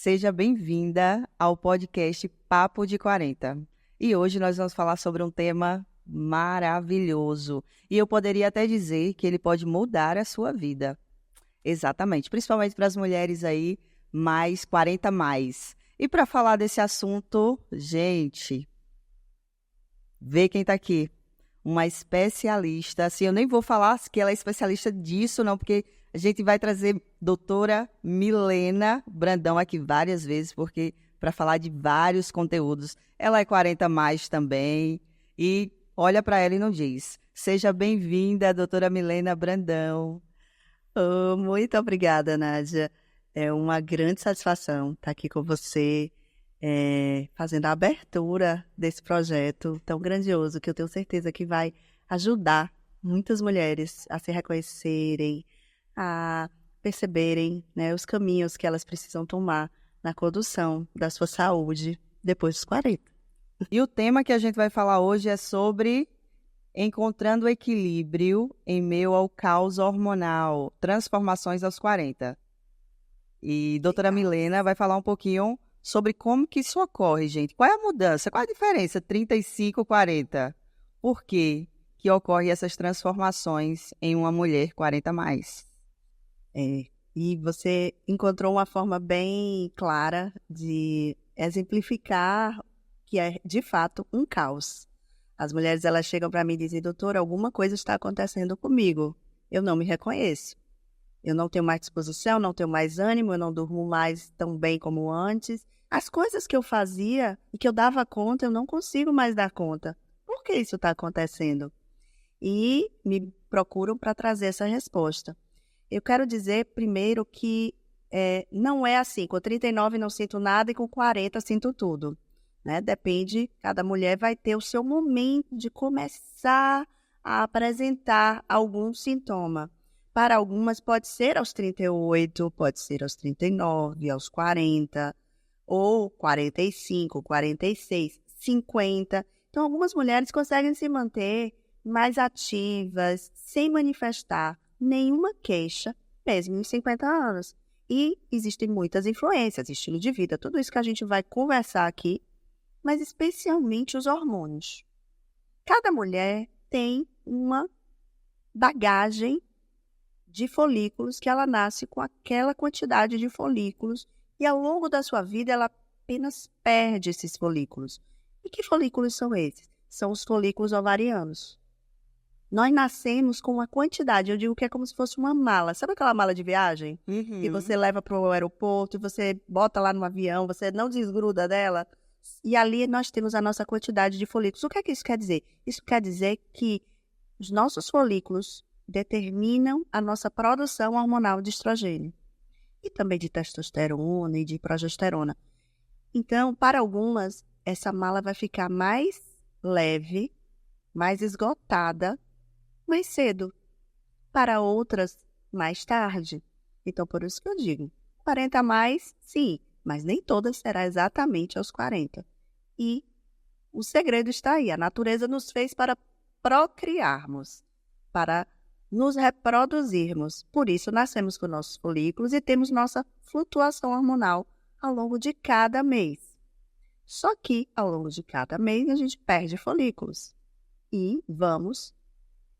Seja bem-vinda ao podcast Papo de 40. E hoje nós vamos falar sobre um tema maravilhoso. E eu poderia até dizer que ele pode mudar a sua vida. Exatamente, principalmente para as mulheres aí, mais 40 mais. E para falar desse assunto, gente, vê quem está aqui. Uma especialista, assim, eu nem vou falar que ela é especialista disso, não, porque a gente vai trazer doutora Milena Brandão aqui várias vezes, porque para falar de vários conteúdos. Ela é 40 mais também, e olha para ela e não diz. Seja bem-vinda, doutora Milena Brandão. Oh, muito obrigada, Nádia. É uma grande satisfação estar aqui com você, fazendo a abertura desse projeto tão grandioso que eu tenho certeza que vai ajudar muitas mulheres a se reconhecerem, a perceberem, né, os caminhos que elas precisam tomar na condução da sua saúde depois dos 40. E o tema que a gente vai falar hoje é sobre encontrando equilíbrio em meio ao caos hormonal, transformações aos 40. E doutora Milena vai falar um pouquinho sobre como que isso ocorre, gente. Qual é a mudança? Qual é a diferença 35 e 40? Por que que ocorrem essas transformações em uma mulher 40 mais? E você encontrou uma forma bem clara de exemplificar que é, de fato, um caos. As mulheres, elas chegam para mim e dizem, doutora, alguma coisa está acontecendo comigo. Eu não me reconheço. Eu não tenho mais disposição, não tenho mais ânimo, eu não durmo mais tão bem como antes. As coisas que eu fazia e que eu dava conta, eu não consigo mais dar conta. Por que isso está acontecendo? E me procuram para trazer essa resposta. Eu quero dizer, primeiro, que não é assim. Com 39 não sinto nada e com 40 sinto tudo. Né? Depende, cada mulher vai ter o seu momento de começar a apresentar algum sintoma. Para algumas pode ser aos 38, pode ser aos 39, aos 40, ou 45, 46, 50. Então, algumas mulheres conseguem se manter mais ativas, sem manifestar nenhuma queixa, mesmo em 50 anos. E existem muitas influências, estilo de vida, tudo isso que a gente vai conversar aqui, mas especialmente os hormônios. Cada mulher tem uma bagagem de folículos que ela nasce com aquela quantidade de folículos e ao longo da sua vida ela apenas perde esses folículos. E que folículos são esses? São os folículos ovarianos. Nós nascemos com uma quantidade, eu digo que é como se fosse uma mala. Sabe aquela mala de viagem? Uhum. Que você leva para o aeroporto, você bota lá no avião, você não desgruda dela. E ali nós temos a nossa quantidade de folículos. O que é que isso quer dizer? Isso quer dizer que os nossos folículos determinam a nossa produção hormonal de estrogênio. E também de testosterona e de progesterona. Então, para algumas, essa mala vai ficar mais leve, mais esgotada, mais cedo. Para outras, mais tarde. Então, por isso que eu digo, 40 a mais, sim, mas nem todas será exatamente aos 40. E o segredo está aí. A natureza nos fez para procriarmos, para nos reproduzirmos. Por isso, nascemos com nossos folículos e temos nossa flutuação hormonal ao longo de cada mês. Só que, ao longo de cada mês, a gente perde folículos. E vamos,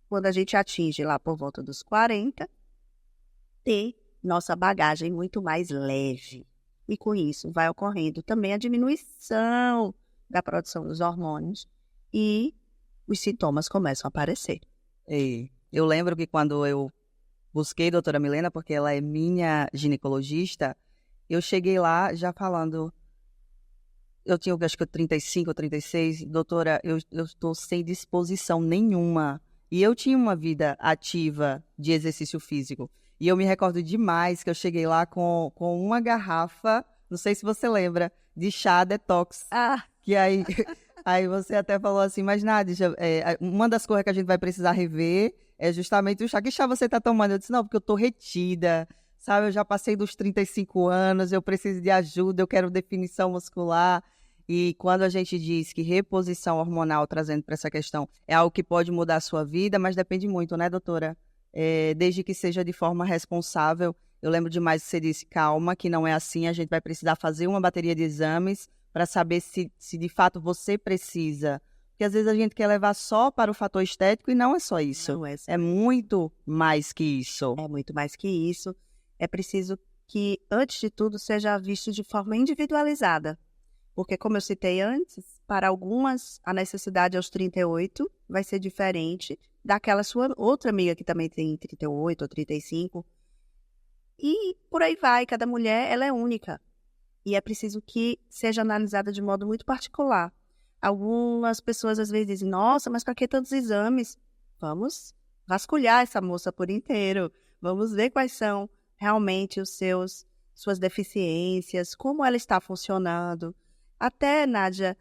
quando a gente atinge lá por volta dos 40, ter nossa bagagem muito mais leve. E com isso vai ocorrendo também a diminuição da produção dos hormônios e os sintomas começam a aparecer. Eu lembro que quando eu busquei a doutora Milena, porque ela é minha ginecologista, eu cheguei lá já falando, eu tinha acho que 35 ou 36, doutora, eu estou sem disposição nenhuma. E eu tinha uma vida ativa de exercício físico. E eu me recordo demais que eu cheguei lá com uma garrafa, não sei se você lembra, de chá detox. Que aí você até falou assim, mas Nádia, uma das coisas que a gente vai precisar rever é justamente o chá. Que chá você está tomando? Eu disse, não, porque eu estou retida, sabe? Eu já passei dos 35 anos, eu preciso de ajuda, eu quero definição muscular. E quando a gente diz que reposição hormonal, trazendo para essa questão, é algo que pode mudar a sua vida, mas depende muito, né, doutora? Desde que seja de forma responsável Eu lembro demais que você disse, calma, que não é assim, a gente vai precisar fazer uma bateria de exames para saber se de fato você precisa. Porque às vezes a gente quer levar só para o fator estético e não é só isso. Não é só É muito mais que isso. É muito mais que isso. É preciso que, antes de tudo, seja visto de forma individualizada. Porque, como eu citei antes, para algumas a necessidade aos 38 vai ser diferente daquela sua outra amiga que também tem 38 ou 35. E por aí vai, cada mulher ela é única. E é preciso que seja analisada de modo muito particular. Algumas pessoas às vezes dizem, nossa, mas para que tantos exames? Vamos vasculhar essa moça por inteiro. Vamos ver quais são realmente suas deficiências, como ela está funcionando. Até, Nádia,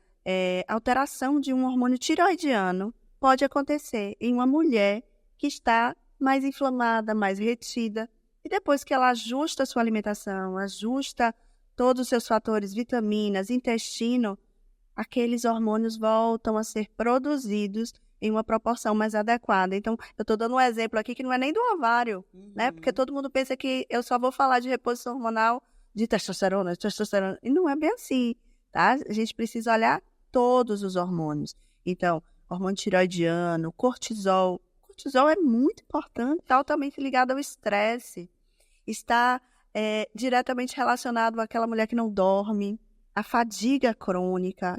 alteração de um hormônio tiroidiano pode acontecer em uma mulher que está mais inflamada, mais retida. E depois que ela ajusta a sua alimentação, ajusta todos os seus fatores, vitaminas, intestino, aqueles hormônios voltam a ser produzidos em uma proporção mais adequada. Então, eu estou dando um exemplo aqui que não é nem do ovário, né? Porque todo mundo pensa que eu só vou falar de reposição hormonal de testosterona, e não é bem assim, tá? A gente precisa olhar todos os hormônios. Então, hormônio tiroidiano, cortisol. Cortisol é muito importante, tá altamente ligado ao estresse. Está diretamente relacionado àquela mulher que não dorme, a fadiga crônica,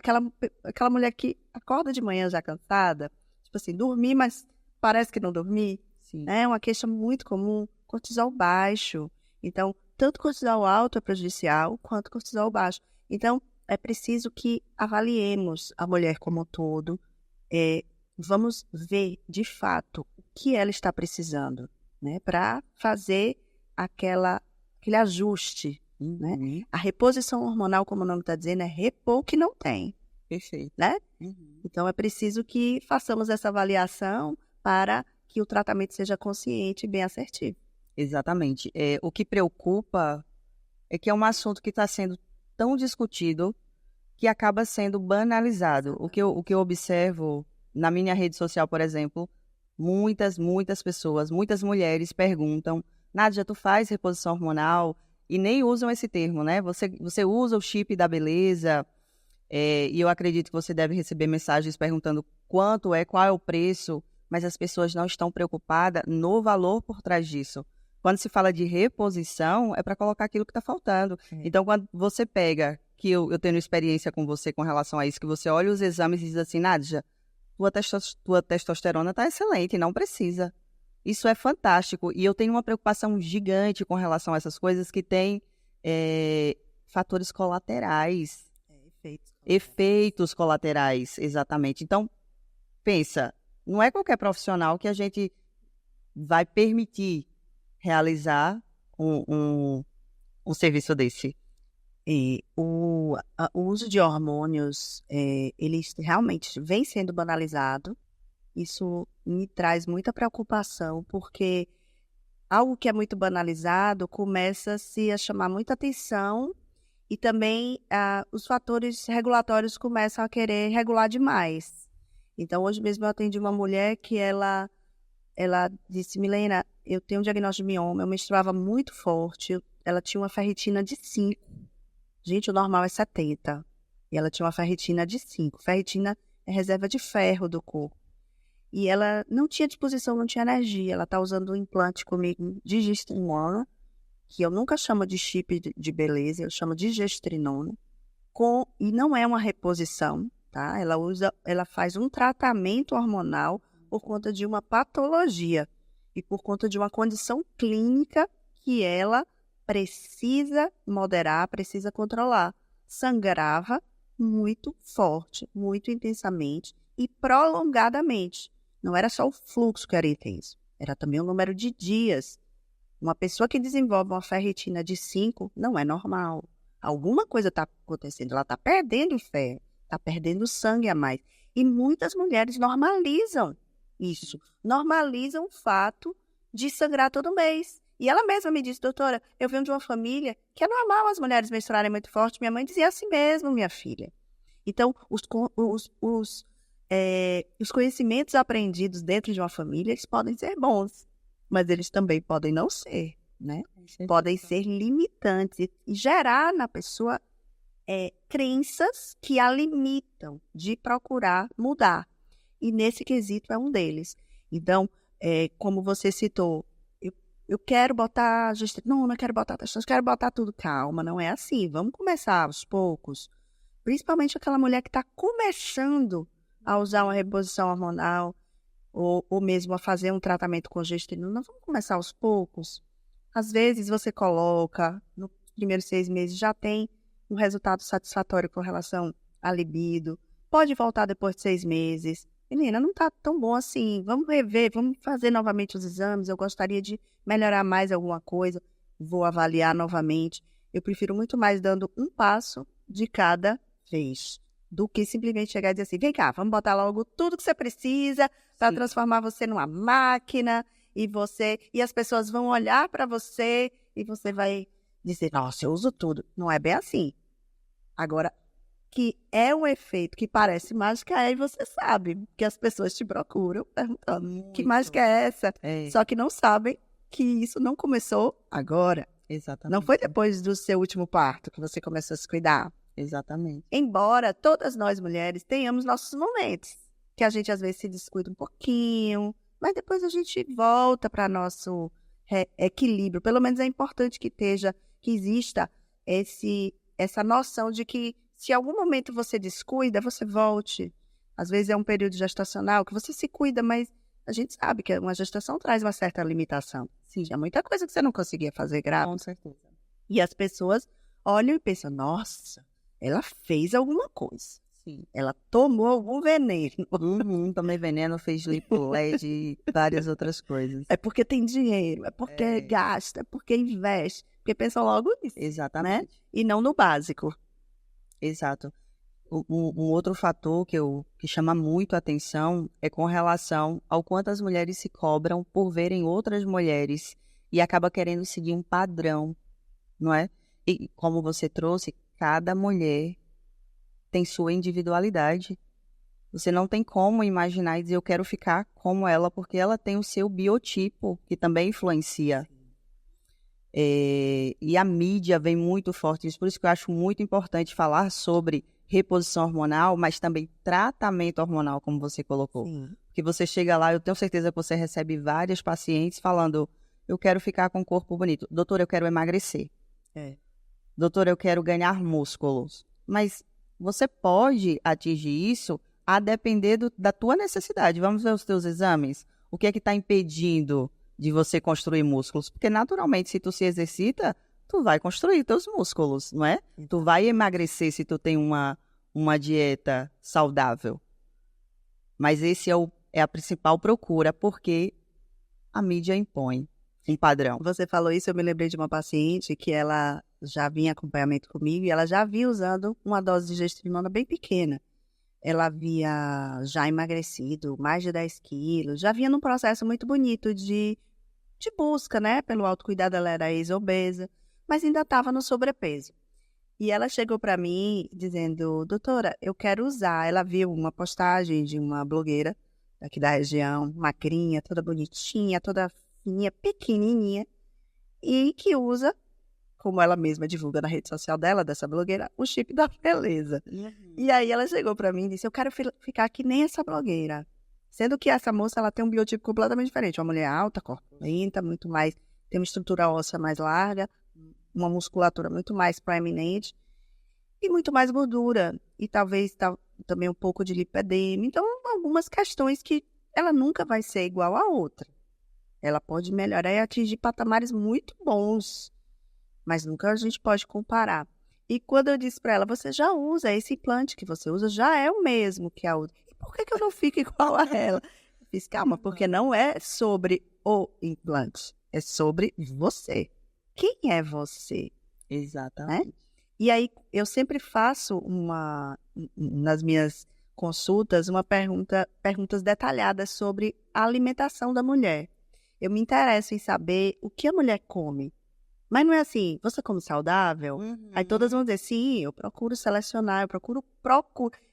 aquela mulher que acorda de manhã já cansada, tipo assim, dormir, mas parece que não dormir, né? É uma queixa muito comum, cortisol baixo. Então, tanto cortisol alto é prejudicial, quanto cortisol baixo. Então, é preciso que avaliemos a mulher como um todo, vamos ver, de fato, o que ela está precisando, né? Para fazer aquele ajuste. Né? A reposição hormonal, como o nome está dizendo, é repor o que não tem. Perfeito. Né? Então, é preciso que façamos essa avaliação para que o tratamento seja consciente e bem assertivo. Exatamente. O que preocupa é que é um assunto que está sendo tão discutido que acaba sendo banalizado. O que eu observo na minha rede social, por exemplo, muitas pessoas, muitas mulheres perguntam, Nádia, tu faz reposição hormonal? E nem usam esse termo, né? Você usa o chip da beleza, e eu acredito que você deve receber mensagens perguntando quanto é, qual é o preço, mas as pessoas não estão preocupadas no valor por trás disso. Quando se fala de reposição, é para colocar aquilo que está faltando. Então, quando você pega, que eu tenho experiência com você com relação a isso, que você olha os exames e diz assim, Nádia, tua testosterona está excelente, não precisa. Isso é fantástico. E eu tenho uma preocupação gigante com relação a essas coisas que têm fatores colaterais. Efeitos colaterais, exatamente. Então, pensa, não é qualquer profissional que a gente vai permitir realizar um serviço desse. O uso de hormônios, ele realmente vem sendo banalizado. Isso me traz muita preocupação, porque algo que é muito banalizado começa-se a chamar muita atenção e também os fatores regulatórios começam a querer regular demais. Então, hoje mesmo eu atendi uma mulher que ela disse, Milena, eu tenho um diagnóstico de mioma, eu menstruava muito forte, ela tinha uma ferritina de 5. Gente, o normal é 70. E ela tinha uma ferritina de 5. Ferritina é reserva de ferro do corpo. E ela não tinha disposição, não tinha energia. Ela está usando um implante comigo de gestrinona, que eu nunca chamo de chip de beleza, eu chamo de gestrinona. E não é uma reposição, tá? Ela faz um tratamento hormonal por conta de uma patologia e por conta de uma condição clínica que ela precisa moderar, precisa controlar. Sangrava muito forte, muito intensamente e prolongadamente. Não era só o fluxo que era intenso, era também o número de dias. Uma pessoa que desenvolve uma ferritina de 5 não é normal. Alguma coisa está acontecendo, ela está perdendo ferro, está perdendo sangue a mais. E muitas mulheres normalizam isso, normalizam o fato de sangrar todo mês. E ela mesma me disse, doutora, eu venho de uma família que é normal as mulheres menstruarem muito forte. Minha mãe dizia assim mesmo, minha filha. Então, os conhecimentos aprendidos dentro de uma família, eles podem ser bons, mas eles também podem não ser. né? Podem ser limitantes e gerar na pessoa crenças que a limitam de procurar mudar. E nesse quesito é um deles. Então, como você citou, eu quero botar não quero botar testosterona, quero botar tudo. Calma, não é assim. Vamos começar aos poucos. Principalmente aquela mulher que está começando a usar uma reposição hormonal ou mesmo a fazer um tratamento com gestrina. Vamos começar aos poucos. Às vezes você coloca, nos primeiros 6 meses já tem um resultado satisfatório com relação à libido. Pode voltar depois de 6 meses. Menina, não está tão bom assim. Vamos rever, vamos fazer novamente os exames. Eu gostaria de melhorar mais alguma coisa. Vou avaliar novamente. Eu prefiro muito mais dando um passo de cada vez do que simplesmente chegar e dizer assim, vem cá, vamos botar logo tudo que você precisa para transformar você numa máquina e as pessoas vão olhar para você e você vai dizer, nossa, eu uso tudo. Não é bem assim. Agora, que é um efeito que parece mágica, aí você sabe que as pessoas te procuram perguntando, que mágica é essa? Só que não sabem que isso não começou agora. Exatamente. Não foi depois do seu último parto que você começou a se cuidar. Exatamente. Embora todas nós mulheres tenhamos nossos momentos, que a gente às vezes se descuida um pouquinho, mas depois a gente volta para nosso equilíbrio. Pelo menos é importante que exista essa noção de que se em algum momento você descuida, você volte. Às vezes é um período gestacional que você se cuida, mas a gente sabe que uma gestação traz uma certa limitação. Sim. Tinha muita coisa que você não conseguia fazer grávida. Com certeza. E as pessoas olham e pensam, nossa, ela fez alguma coisa. Sim. Ela tomou algum veneno. Tomei veneno, fez lipoled e várias outras coisas. É porque tem dinheiro, é porque gasta, é porque investe. Porque pensam logo nisso. Exatamente. Né? E não no básico. Exato. Um outro fator que chama muito a atenção é com relação ao quanto as mulheres se cobram por verem outras mulheres e acaba querendo seguir um padrão, não é? E como você trouxe, cada mulher tem sua individualidade. Você não tem como imaginar e dizer eu quero ficar como ela, porque ela tem o seu biotipo, que também influencia. E a mídia vem muito forte nisso, por isso que eu acho muito importante falar sobre reposição hormonal, mas também tratamento hormonal, como você colocou. Sim. Porque você chega lá, eu tenho certeza que você recebe várias pacientes falando, eu quero ficar com um corpo bonito. Doutora, eu quero emagrecer. Doutora, eu quero ganhar músculos. Mas você pode atingir isso a depender da tua necessidade. Vamos ver os teus exames? O que é que está impedindo de você construir músculos? Porque, naturalmente, se tu se exercita, tu vai construir teus músculos, não é? Tu vai emagrecer se tu tem uma dieta saudável. Mas esse é a principal procura, porque a mídia impõe um padrão. Você falou isso, eu me lembrei de uma paciente que ela já vinha em acompanhamento comigo e ela já vinha usando uma dose de gestrinona bem pequena. Ela havia já emagrecido mais de 10 quilos, já vinha num processo muito bonito de busca, né? Pelo autocuidado, ela era ex-obesa, mas ainda estava no sobrepeso. E ela chegou para mim dizendo, doutora, eu quero usar. Ela viu uma postagem de uma blogueira aqui da região, magrinha, toda bonitinha, toda fininha, pequenininha, e que usa, como ela mesma divulga na rede social dela, dessa blogueira, o chip da beleza. E aí ela chegou para mim e disse, eu quero ficar que nem essa blogueira. Sendo que essa moça, ela tem um biotipo completamente diferente. Uma mulher alta, corpulenta, muito mais, tem uma estrutura óssea mais larga, uma musculatura muito mais proeminente e muito mais gordura. E talvez também um pouco de lipedema. Então, algumas questões que ela nunca vai ser igual a outra. Ela pode melhorar e atingir patamares muito bons, mas nunca a gente pode comparar. E quando eu disse para ela, você já usa, esse implante que você usa já é o mesmo que a outra. E por que eu não fico igual a ela? Eu fiz, calma, porque não é sobre o implante, é sobre você. Quem é você? Exatamente. Né? E aí, eu sempre faço nas minhas consultas, perguntas detalhadas sobre a alimentação da mulher. Eu me interesso em saber o que a mulher come. Mas não é assim, você come saudável? Aí todas vão dizer, sim, eu procuro selecionar, eu procuro.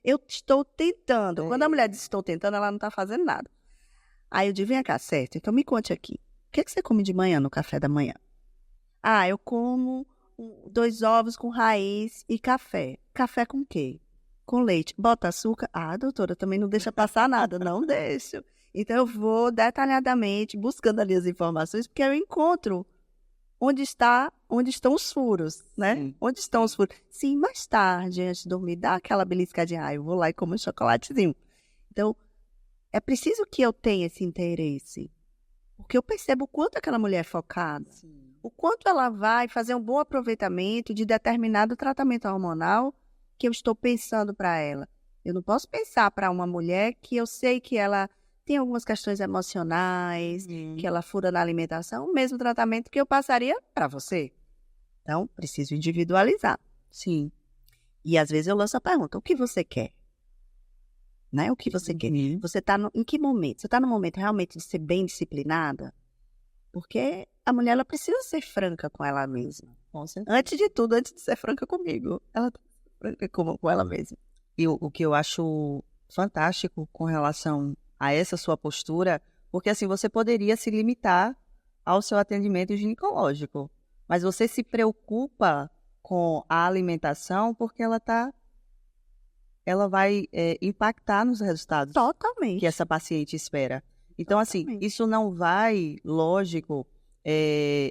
Eu estou tentando. Quando a mulher diz estou tentando, ela não está fazendo nada. Aí eu digo, vem cá, certo, então me conte aqui. O que você come de manhã no café da manhã? Eu como 2 ovos com raiz e café. Café com quê? Com leite. Bota açúcar? Doutora, também não deixa passar nada. Não deixo. Então, eu vou detalhadamente buscando ali as informações, porque eu encontro onde estão os furos, né? Sim. Onde estão os furos? Sim, mais tarde, antes de dormir, dá aquela beliscadinha. Eu vou lá e como um chocolatezinho. Então, é preciso que eu tenha esse interesse. Porque eu percebo o quanto aquela mulher é focada. Sim. O quanto ela vai fazer um bom aproveitamento de determinado tratamento hormonal que eu estou pensando para ela. Eu não posso pensar para uma mulher que eu sei que ela tem algumas questões emocionais, que ela fura na alimentação, o mesmo tratamento que eu passaria para você. Então, preciso individualizar. Sim. E às vezes eu lanço a pergunta, o que você quer? Né? O que você quer? Você está em que momento? Você está no momento realmente de ser bem disciplinada? Porque a mulher ela precisa ser franca com ela mesma. Antes de tudo, antes de ser franca comigo, ela tem que ser franca com ela mesma. E o que eu acho fantástico com relação a essa sua postura, porque assim, você poderia se limitar ao seu atendimento ginecológico, mas você se preocupa com a alimentação porque ela vai impactar nos resultados Totalmente. que essa paciente espera. Então, Totalmente. assim, isso não vai, lógico,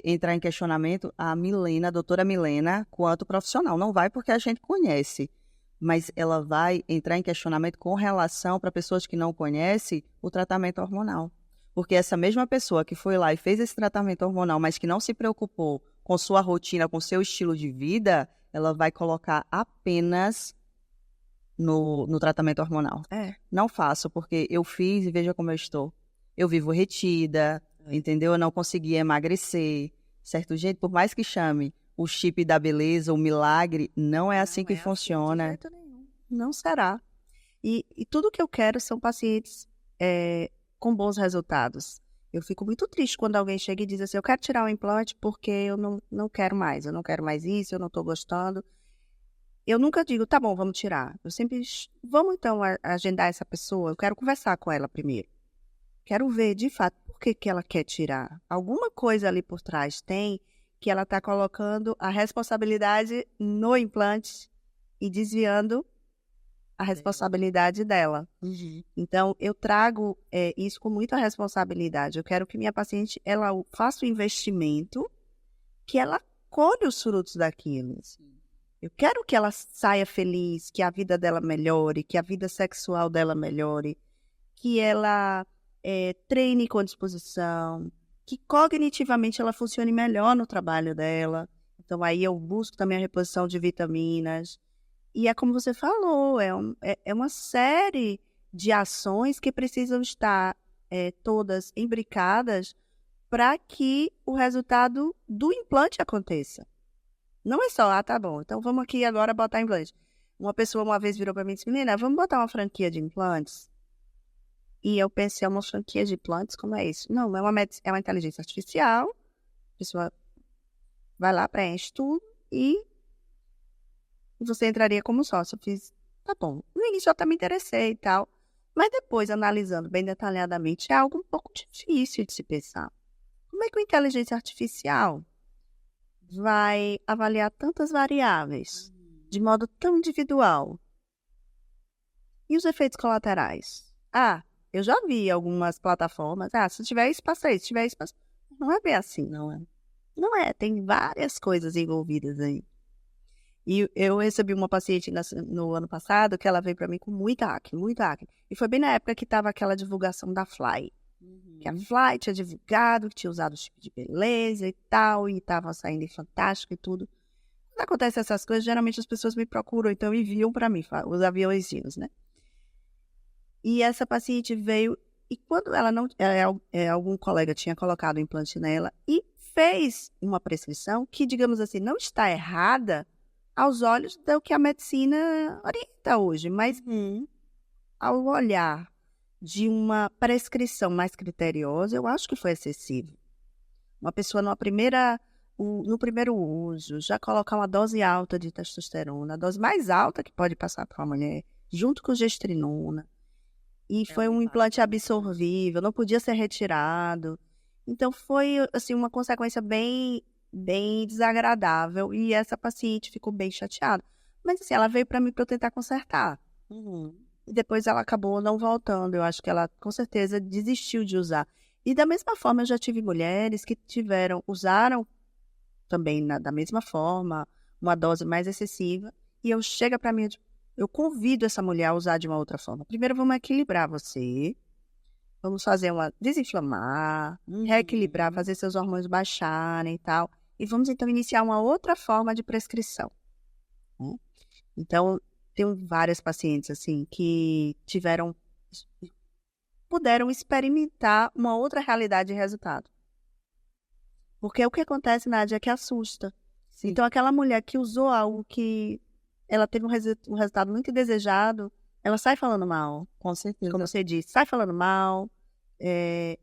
entrar em questionamento a Milena, a doutora Milena, quanto profissional. Não vai porque a gente conhece, mas ela vai entrar em questionamento com relação para pessoas que não conhecem o tratamento hormonal. Porque essa mesma pessoa que foi lá e fez esse tratamento hormonal, mas que não se preocupou com sua rotina, com seu estilo de vida, ela vai colocar apenas no tratamento hormonal. Não faço, porque eu fiz e veja como eu estou. Eu vivo retida, entendeu? Eu não consegui emagrecer, certo jeito? Por mais que chame o chip da beleza, o milagre, não é assim que funciona. De jeito nenhum. Não será. E tudo que eu quero são pacientes com bons resultados. Eu fico muito triste quando alguém chega e diz assim, eu quero tirar o implante porque eu não quero mais. Eu não quero mais isso, eu não estou gostando. Eu nunca digo, tá bom, vamos tirar. Eu sempre, vamos então agendar essa pessoa. Eu quero conversar com ela primeiro. Quero ver, de fato, por que ela quer tirar. Alguma coisa ali por trás tem que ela está colocando a responsabilidade no implante e desviando a responsabilidade dela. Então, eu trago isso com muita responsabilidade. Eu quero que minha paciente ela faça o investimento, que ela colhe os frutos daquilo. Eu quero que ela saia feliz, que a vida dela melhore, que a vida sexual dela melhore, que ela treine com disposição, que cognitivamente ela funcione melhor no trabalho dela. Então, aí eu busco também a reposição de vitaminas. E é como você falou, é uma série de ações que precisam estar todas imbricadas para que o resultado do implante aconteça. Não é só, tá bom, então vamos aqui agora botar implante. Uma pessoa uma vez virou para mim e disse, menina, vamos botar uma franquia de implantes? E eu pensei, uma franquia de implantes, como é isso? Não, é uma inteligência artificial, a pessoa vai lá, preenche tudo e você entraria como sócio. Eu fiz, tá bom. No início eu até me interessei e tal, mas depois, analisando bem detalhadamente, é algo um pouco difícil de se pensar. Como é que a inteligência artificial vai avaliar tantas variáveis de modo tão individual? E os efeitos colaterais? Eu já vi algumas plataformas, se tiver isso, passa isso, se tiver isso, passa... Não é bem assim, não é? Não é, tem várias coisas envolvidas aí. E eu recebi uma paciente no ano passado que ela veio para mim com muita acne, muita acne. E foi bem na época que estava aquela divulgação da Fly. Que a Fly tinha divulgado, que tinha usado o chip de beleza e tal, e estava saindo em Fantástico e tudo. Quando acontecem essas coisas, geralmente as pessoas me procuram, então enviam para mim, os aviãozinhos, né? E essa paciente veio, e quando ela não... algum colega tinha colocado o implante nela e fez uma prescrição que, digamos assim, não está errada aos olhos do que a medicina orienta hoje, mas ao olhar de uma prescrição mais criteriosa, eu acho que foi excessivo. Uma pessoa no primeiro uso, já colocar uma dose alta de testosterona, a dose mais alta que pode passar para uma mulher, junto com gestrinona, e foi um implante absorvível, não podia ser retirado. Então, foi assim, uma consequência bem bem desagradável e essa paciente ficou bem chateada. Mas assim, ela veio para mim para eu tentar consertar. E depois ela acabou não voltando. Eu acho que ela, com certeza, desistiu de usar. E da mesma forma, eu já tive mulheres que usaram também da mesma forma, uma dose mais excessiva. E chega para mim, eu convido essa mulher a usar de uma outra forma. Primeiro, vamos equilibrar você. Vamos fazer desinflamar, reequilibrar, fazer seus hormônios baixarem e tal. E vamos, então, iniciar uma outra forma de prescrição. Então, tenho várias pacientes, assim, que puderam experimentar uma outra realidade e resultado. Porque o que acontece, Nádia, é que assusta. Sim. Então, aquela mulher que usou algo que ela teve um resultado muito indesejado, ela sai falando mal. Com certeza. Como você disse, sai falando mal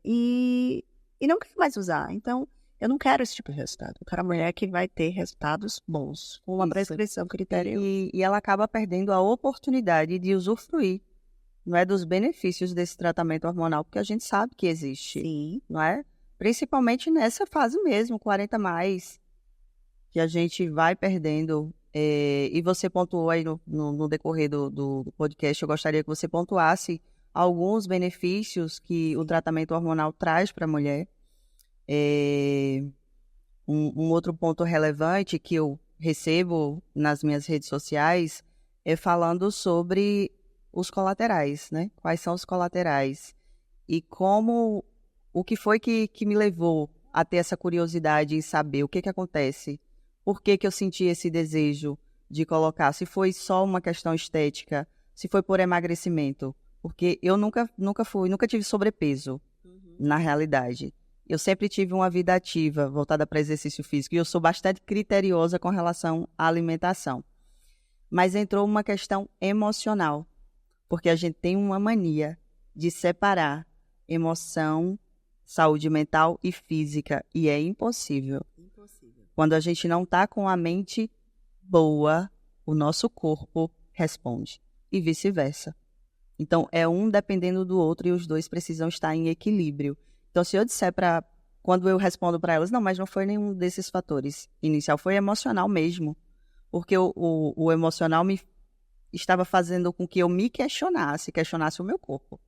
e não quer mais usar. Então, eu não quero esse tipo de resultado. Eu quero a mulher que vai ter resultados bons, com uma prescrição critério. E ela acaba perdendo a oportunidade de usufruir, não é, dos benefícios desse tratamento hormonal, porque a gente sabe que existe. Sim. Não é? Principalmente nessa fase mesmo, 40 mais, que a gente vai perdendo. E você pontuou aí no decorrer do podcast, eu gostaria que você pontuasse alguns benefícios que o tratamento hormonal traz para a mulher. Um outro ponto relevante que eu recebo nas minhas redes sociais é falando sobre os colaterais, né? Quais são os colaterais? E o que foi que me levou a ter essa curiosidade em saber o que acontece? Por que eu senti esse desejo de colocar? Se foi só uma questão estética, se foi por emagrecimento. Porque eu nunca tive sobrepeso, na realidade. Eu sempre tive uma vida ativa, voltada para exercício físico, e eu sou bastante criteriosa com relação à alimentação. Mas entrou uma questão emocional, porque a gente tem uma mania de separar emoção, saúde mental e física, e é impossível. Quando a gente não está com a mente boa, o nosso corpo responde, e vice-versa. Então, é um dependendo do outro e os dois precisam estar em equilíbrio. Então, se eu disser quando eu respondo para elas, não, mas não foi nenhum desses fatores inicial, foi emocional mesmo. Porque o emocional estava fazendo com que eu me questionasse o meu corpo.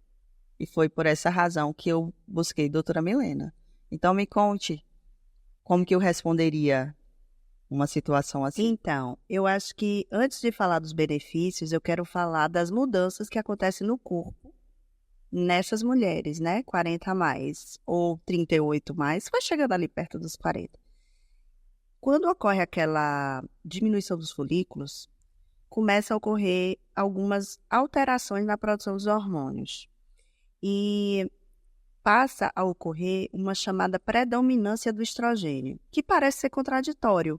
E foi por essa razão que eu busquei doutora Milena. Então, me conte como que eu responderia uma situação assim. Então, eu acho que antes de falar dos benefícios, eu quero falar das mudanças que acontecem no corpo nessas mulheres, né? 40 a mais ou 38 mais, vai chegando ali perto dos 40. Quando ocorre aquela diminuição dos folículos, começa a ocorrer algumas alterações na produção dos hormônios. E passa a ocorrer uma chamada predominância do estrogênio, que parece ser contraditório.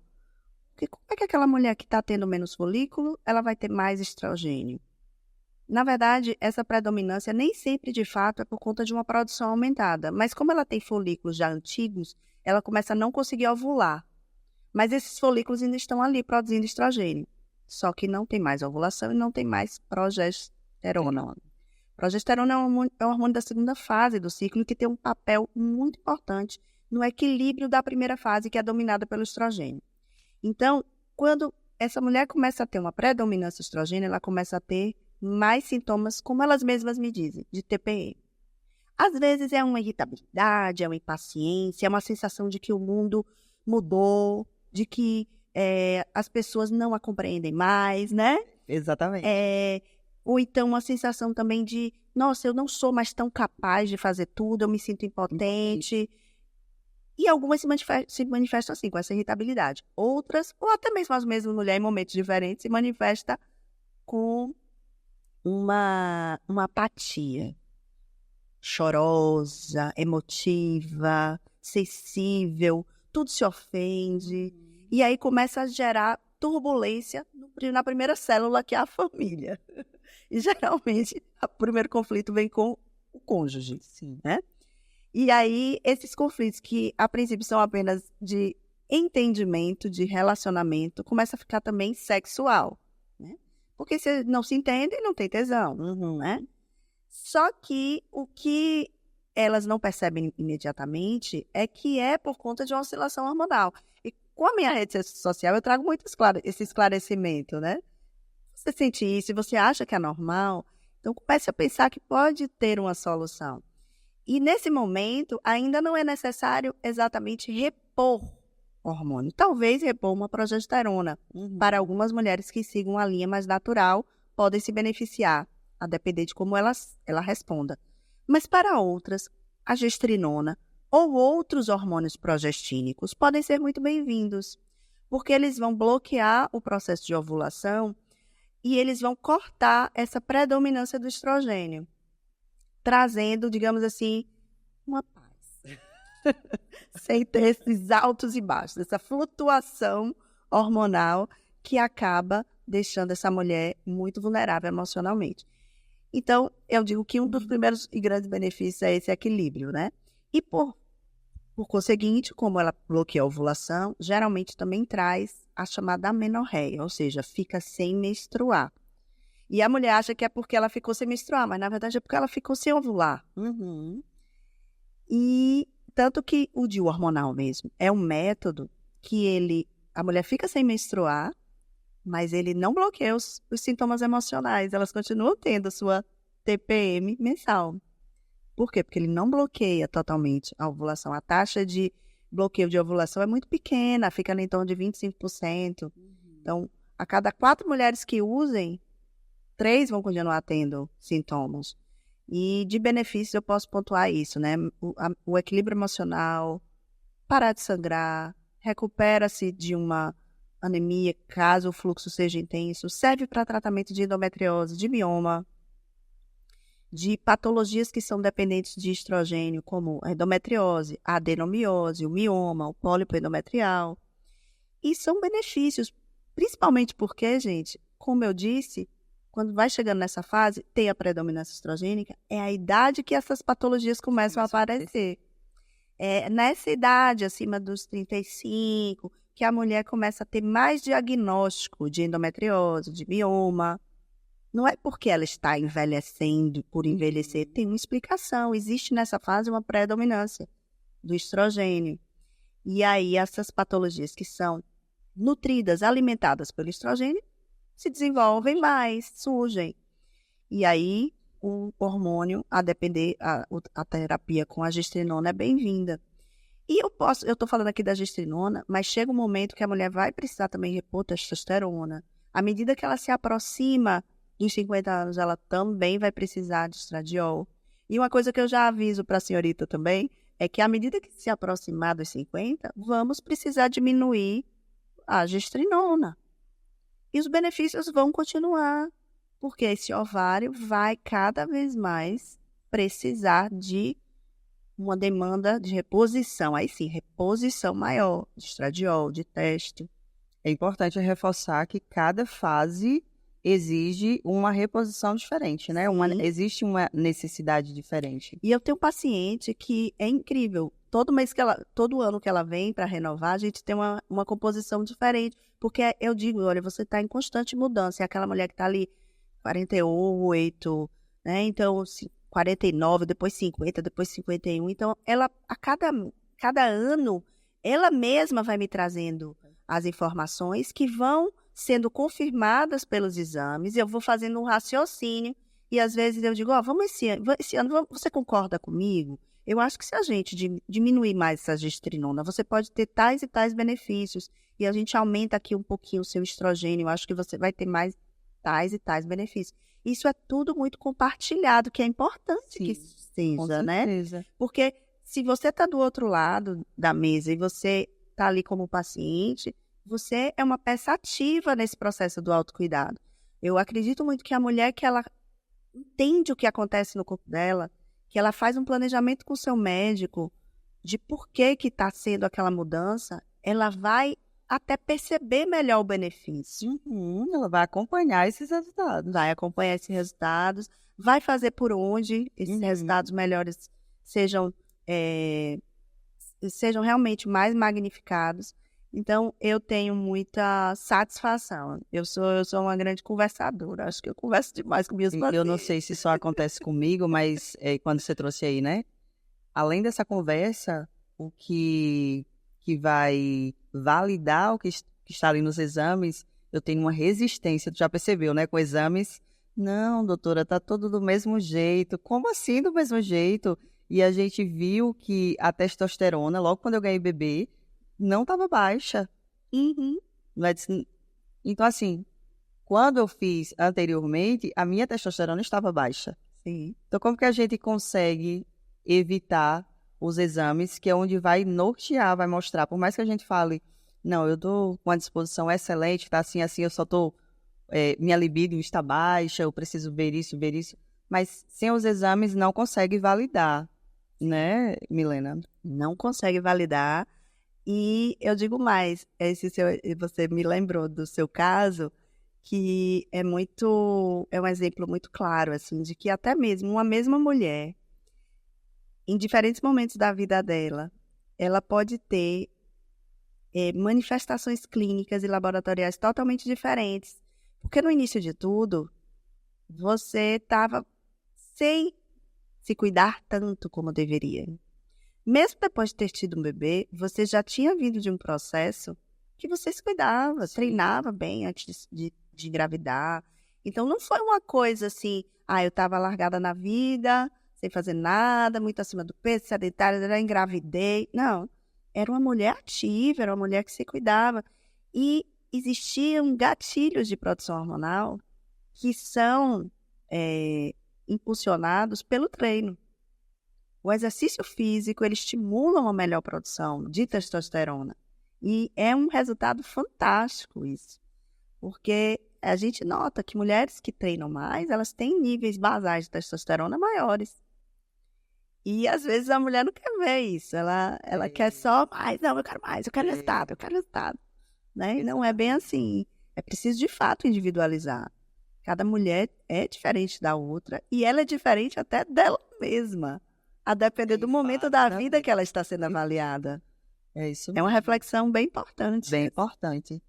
Porque como é que aquela mulher que está tendo menos folículo, ela vai ter mais estrogênio? Na verdade, essa predominância nem sempre, de fato, é por conta de uma produção aumentada. Mas como ela tem folículos já antigos, ela começa a não conseguir ovular. Mas esses folículos ainda estão ali produzindo estrogênio. Só que não tem mais ovulação e não tem mais progesterona. Progesterona é um hormônio da segunda fase do ciclo que tem um papel muito importante no equilíbrio da primeira fase, que é dominada pelo estrogênio. Então, quando essa mulher começa a ter uma predominância estrogênio, ela começa a ter mais sintomas, como elas mesmas me dizem, de TPM. Às vezes é uma irritabilidade, é uma impaciência, é uma sensação de que o mundo mudou, de que as pessoas não a compreendem mais, né? Exatamente. Ou então uma sensação também de, nossa, eu não sou mais tão capaz de fazer tudo, eu me sinto impotente. E algumas se manifestam assim, com essa irritabilidade. Outras, ou até mesmo as mesmas mulheres em momentos diferentes, se manifesta com uma apatia chorosa, emotiva, sensível, tudo se ofende. E aí começa a gerar turbulência na primeira célula, que é a família. E geralmente o primeiro conflito vem com o cônjuge, Sim. né? E aí esses conflitos que a princípio são apenas de entendimento, de relacionamento, começa a ficar também sexual, né? Porque se não se entendem, não tem tesão, né? Só que o que elas não percebem imediatamente é que é por conta de uma oscilação hormonal. E com a minha rede social, eu trago muito esse esclarecimento, né? Você sente isso e você acha que é normal, então comece a pensar que pode ter uma solução. E nesse momento, ainda não é necessário exatamente repor hormônio. Talvez repor uma progesterona. Para algumas mulheres que sigam a linha mais natural, podem se beneficiar, a depender de como ela responda. Mas para outras, a gestrinona ou outros hormônios progestínicos podem ser muito bem-vindos, porque eles vão bloquear o processo de ovulação e eles vão cortar essa predominância do estrogênio, trazendo, digamos assim, uma paz. Sem ter esses altos e baixos, essa flutuação hormonal que acaba deixando essa mulher muito vulnerável emocionalmente. Então, eu digo que um dos primeiros e grandes benefícios é esse equilíbrio, né? E por conseguinte, como ela bloqueia a ovulação, geralmente também traz a chamada amenorreia, ou seja, fica sem menstruar. E a mulher acha que é porque ela ficou sem menstruar, mas na verdade é porque ela ficou sem ovular. E tanto que o DIU hormonal mesmo é um método que a mulher fica sem menstruar, mas ele não bloqueia os sintomas emocionais. Elas continuam tendo sua TPM mensal. Por quê? Porque ele não bloqueia totalmente a ovulação. A taxa de bloqueio de ovulação é muito pequena, fica em torno de 25%. Então, a cada 4 mulheres que usem, 3 vão continuar tendo sintomas. E de benefícios eu posso pontuar isso, né? O equilíbrio emocional, parar de sangrar, recupera-se de uma anemia, caso o fluxo seja intenso, serve para tratamento de endometriose, de mioma, de patologias que são dependentes de estrogênio, como a endometriose, a adenomiose, o mioma, o pólipo endometrial. E são benefícios, principalmente porque, gente, como eu disse, quando vai chegando nessa fase, tem a predominância estrogênica, é a idade que essas patologias começam a aparecer. É nessa idade, acima dos 35, que a mulher começa a ter mais diagnóstico de endometriose, de mioma. Não é porque ela está envelhecendo por envelhecer, tem uma explicação. Existe nessa fase uma predominância do estrogênio. E aí essas patologias que são nutridas, alimentadas pelo estrogênio, se desenvolvem mais, surgem. E aí o hormônio, a depender, a terapia com a gestrinona é bem-vinda. E eu estou falando aqui da gestrinona, mas chega um momento que a mulher vai precisar também repor testosterona. À medida que ela se aproxima dos 50 anos, ela também vai precisar de estradiol. E uma coisa que eu já aviso para a senhorita também, é que à medida que se aproximar dos 50, vamos precisar diminuir a gestrinona. E os benefícios vão continuar, porque esse ovário vai cada vez mais precisar de uma demanda de reposição. Aí sim, reposição maior de estradiol, de testo. É importante reforçar que cada fase exige uma reposição diferente, né? Existe uma necessidade diferente. E eu tenho um paciente que é incrível. Todo ano que ela vem para renovar, a gente tem uma composição diferente. Porque eu digo, olha, você está em constante mudança. É aquela mulher que está ali 48, né? Então, 49, depois 50, depois 51. Então, ela, a cada ano, ela mesma vai me trazendo as informações que vão sendo confirmadas pelos exames, e eu vou fazendo um raciocínio, e às vezes eu digo, vamos esse ano, você concorda comigo? Eu acho que se a gente diminuir mais essa gestrinona, você pode ter tais e tais benefícios, e a gente aumenta aqui um pouquinho o seu estrogênio, eu acho que você vai ter mais tais e tais benefícios. Isso é tudo muito compartilhado, que é importante que seja, né? Porque se você está do outro lado da mesa e você está ali como paciente, você é uma peça ativa nesse processo do autocuidado. Eu acredito muito que a mulher que ela entende o que acontece no corpo dela, que ela faz um planejamento com o seu médico de por que está sendo aquela mudança, ela vai até perceber melhor o benefício. Ela vai acompanhar esses resultados. Vai acompanhar esses resultados, vai fazer por onde esses resultados melhores sejam realmente mais magnificados. Então, eu tenho muita satisfação. Eu sou uma grande conversadora. Acho que eu converso demais com minhas pacientes. Eu não sei se só acontece comigo, mas quando você trouxe aí, né? Além dessa conversa, o que que vai validar o que está ali nos exames, eu tenho uma resistência. Tu já percebeu, né? Com exames, não, doutora, tá tudo do mesmo jeito. Como assim do mesmo jeito? E a gente viu que a testosterona, logo quando eu ganhei bebê, não estava baixa. Uhum. Então, assim, quando eu fiz anteriormente, a minha testosterona estava baixa. Sim. Então, como que a gente consegue evitar os exames, que é onde vai nortear, vai mostrar, por mais que a gente fale, não, eu estou com uma disposição excelente, está assim, assim, eu só estou, minha libido está baixa, eu preciso ver isso, mas sem os exames não consegue validar, né, Milena? Não consegue validar. E eu digo mais, você me lembrou do seu caso, que é um exemplo muito claro, assim, de que até mesmo uma mesma mulher, em diferentes momentos da vida dela, ela pode ter manifestações clínicas e laboratoriais totalmente diferentes. Porque no início de tudo, você estava sem se cuidar tanto como deveria. Mesmo depois de ter tido um bebê, você já tinha vindo de um processo que você se cuidava, treinava bem antes de engravidar. Então, não foi uma coisa assim, eu estava largada na vida, sem fazer nada, muito acima do peso, sedentária, engravidei. Não, era uma mulher ativa, era uma mulher que se cuidava. E existiam gatilhos de produção hormonal que são impulsionados pelo treino. O exercício físico, ele estimula uma melhor produção de testosterona. E é um resultado fantástico isso. Porque a gente nota que mulheres que treinam mais, elas têm níveis basais de testosterona maiores. E às vezes a mulher não quer ver isso. Ela quer só mais. Não, eu quero mais, eu quero resultado, eu quero resultado. Né? E não é bem assim. É preciso de fato individualizar. Cada mulher é diferente da outra e ela é diferente até dela mesma, a depender do momento da vida que ela está sendo avaliada. É isso mesmo. É uma reflexão bem importante. Bem importante.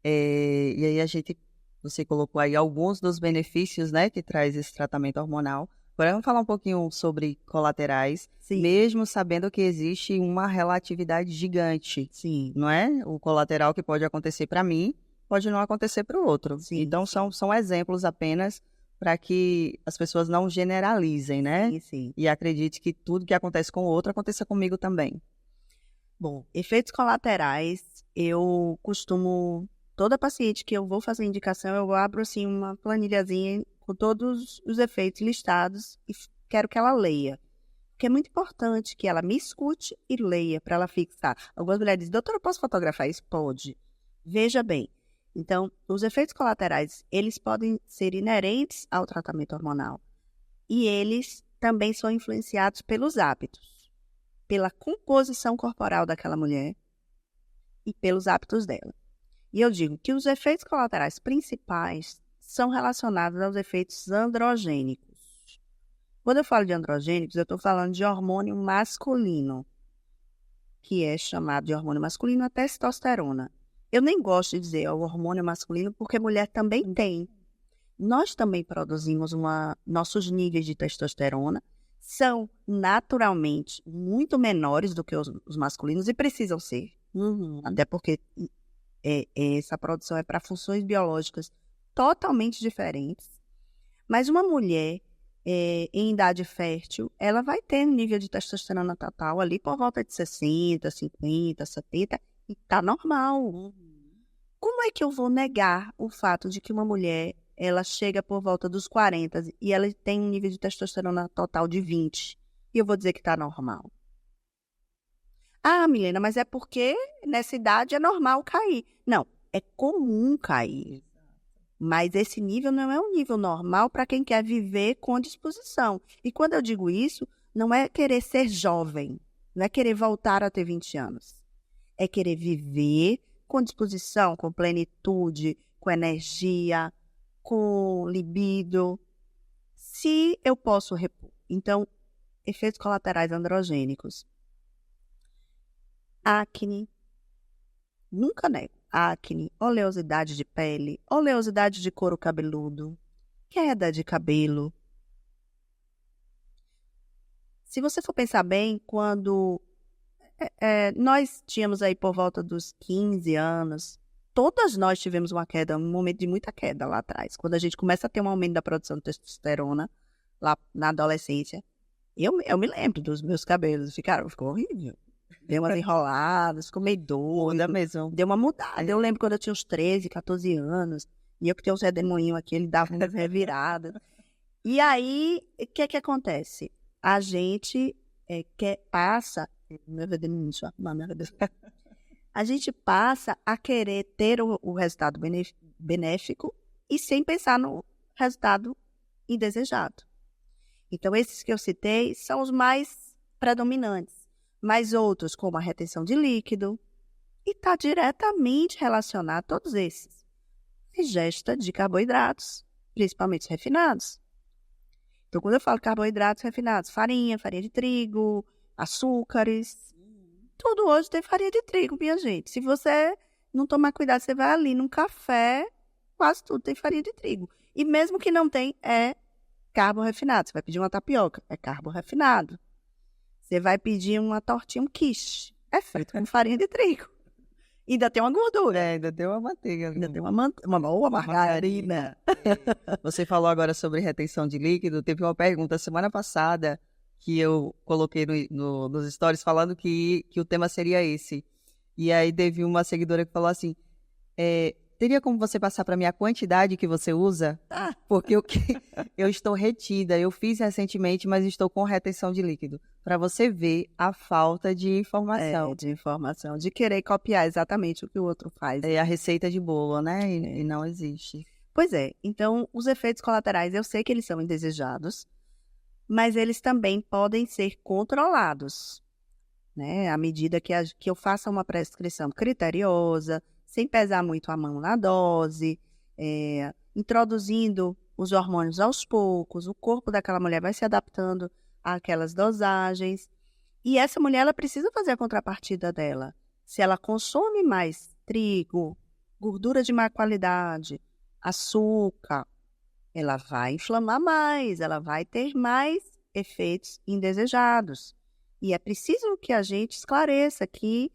E aí você colocou aí alguns dos benefícios, né, que traz esse tratamento hormonal. Agora vamos falar um pouquinho sobre colaterais, Sim. Mesmo sabendo que existe uma relatividade gigante. Sim. Não é? O colateral que pode acontecer para mim, pode não acontecer para o outro. Sim, então, são exemplos apenas para que as pessoas não generalizem, né? Sim. E acredite que tudo que acontece com o outro aconteça comigo também. Bom, efeitos colaterais, eu costumo, toda paciente que eu vou fazer indicação, eu abro assim uma planilhazinha com todos os efeitos listados e quero que ela leia. Porque é muito importante que ela me escute e leia para ela fixar. Algumas mulheres dizem, doutora, eu posso fotografar isso? Pode. Veja bem. Então, os efeitos colaterais, eles podem ser inerentes ao tratamento hormonal. E eles também são influenciados pelos hábitos, pela composição corporal daquela mulher e pelos hábitos dela. E eu digo que os efeitos colaterais principais são relacionados aos efeitos androgênicos. Quando eu falo de androgênicos, eu estou falando de hormônio masculino, que é chamado de hormônio masculino a testosterona. Eu nem gosto de dizer o hormônio masculino, porque mulher também tem. Nós também produzimos nossos níveis de testosterona, são naturalmente muito menores do que os masculinos e precisam ser. Até porque essa produção é para funções biológicas totalmente diferentes. Mas uma mulher em idade fértil, ela vai ter um nível de testosterona total ali por volta de 60, 50, 70 e tá normal. Como é que eu vou negar o fato de que uma mulher ela chega por volta dos 40 e ela tem um nível de testosterona total de 20 e eu vou dizer que tá normal? Milena, mas é porque nessa idade é normal cair. Não, é comum cair. Mas esse nível não é um nível normal para quem quer viver com disposição. E quando eu digo isso, não é querer ser jovem, não é querer voltar a ter 20 anos. É querer viver com disposição, com plenitude, com energia, com libido. Se eu posso repor. Então, efeitos colaterais androgênicos. Acne. Nunca nego. Acne, oleosidade de pele, oleosidade de couro cabeludo, queda de cabelo. Se você for pensar bem, quando Nós tínhamos aí por volta dos 15 anos, todas nós tivemos uma queda, um momento de muita queda lá atrás. Quando a gente começa a ter um aumento da produção de testosterona, lá na adolescência, eu me lembro dos meus cabelos, ficou horrível. Deu umas enroladas, ficou meio doida mesmo. Deu uma mudada. Eu lembro quando eu tinha uns 13, 14 anos, e eu que tinha um redemoinho aqui, ele dava umas reviradas. E aí, o que acontece? A gente passa... A gente passa a querer ter o resultado benéfico e sem pensar no resultado indesejado. Então, esses que eu citei são os mais predominantes. Mas outros, como a retenção de líquido, e está diretamente relacionado a todos esses. Ingesta de carboidratos, principalmente refinados. Então, quando eu falo carboidratos refinados, farinha de trigo, açúcares, tudo hoje tem farinha de trigo, minha gente. Se você não tomar cuidado, você vai ali num café, quase tudo tem farinha de trigo. E mesmo que não tem, é carbo refinado. Você vai pedir uma tapioca, é carbo refinado. Você vai pedir uma tortinha, um quiche, é feito com farinha de trigo. Ainda tem uma gordura. Ainda tem uma manteiga. Ainda tem uma boa margarina. Você falou agora sobre retenção de líquido. Teve uma pergunta semana passada que eu coloquei nos stories falando que o tema seria esse. E aí teve uma seguidora que falou assim, teria como você passar para mim a quantidade que você usa? Porque eu estou retida, eu fiz recentemente, mas estou com retenção de líquido. Para você ver a falta de informação. De querer copiar exatamente o que o outro faz. É a receita de bolo, né? E não existe. Pois é. Então, os efeitos colaterais, eu sei que eles são indesejados, mas eles também podem ser controlados, né? À medida que eu faça uma prescrição criteriosa, sem pesar muito a mão na dose, introduzindo os hormônios aos poucos, o corpo daquela mulher vai se adaptando àquelas dosagens. E essa mulher, ela precisa fazer a contrapartida dela. Se ela consome mais trigo, gordura de má qualidade, açúcar, ela vai inflamar mais, ela vai ter mais efeitos indesejados. E é preciso que a gente esclareça que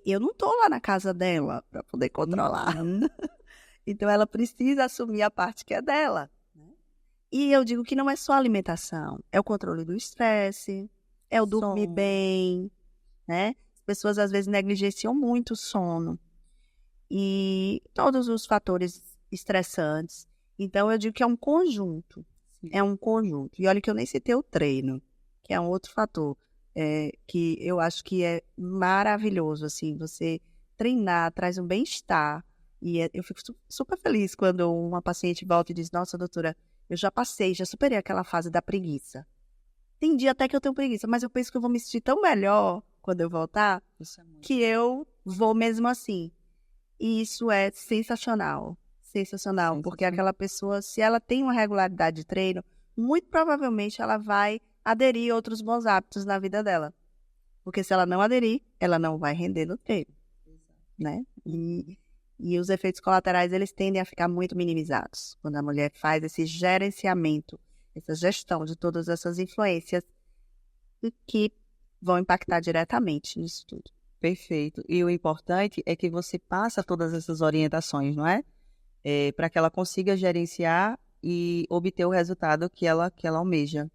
eu não estou lá na casa dela para poder controlar. Então, ela precisa assumir a parte que é dela. E eu digo que não é só alimentação, é o controle do estresse, é o dormir bem, né? As pessoas, às vezes, negligenciam muito o sono. E todos os fatores estressantes. Então, eu digo que é um conjunto. Sim. É um conjunto. E olha que eu nem citei o treino, que é um outro fator. Que eu acho que é maravilhoso, assim, você treinar, traz um bem-estar, e eu fico super feliz quando uma paciente volta e diz, nossa, doutora, eu já superei aquela fase da preguiça. Tem dia até que eu tenho preguiça, mas eu penso que eu vou me sentir tão melhor quando eu voltar, que eu vou mesmo assim. E isso é sensacional, porque aquela pessoa, se ela tem uma regularidade de treino, muito provavelmente ela vai aderir a outros bons hábitos na vida dela. Porque se ela não aderir, ela não vai render no treino. Né? E os efeitos colaterais, eles tendem a ficar muito minimizados. Quando a mulher faz esse gerenciamento, essa gestão de todas essas influências que vão impactar diretamente nisso tudo. Perfeito. E o importante é que você passa todas essas orientações, não é? Para que ela consiga gerenciar e obter o resultado que ela almeja.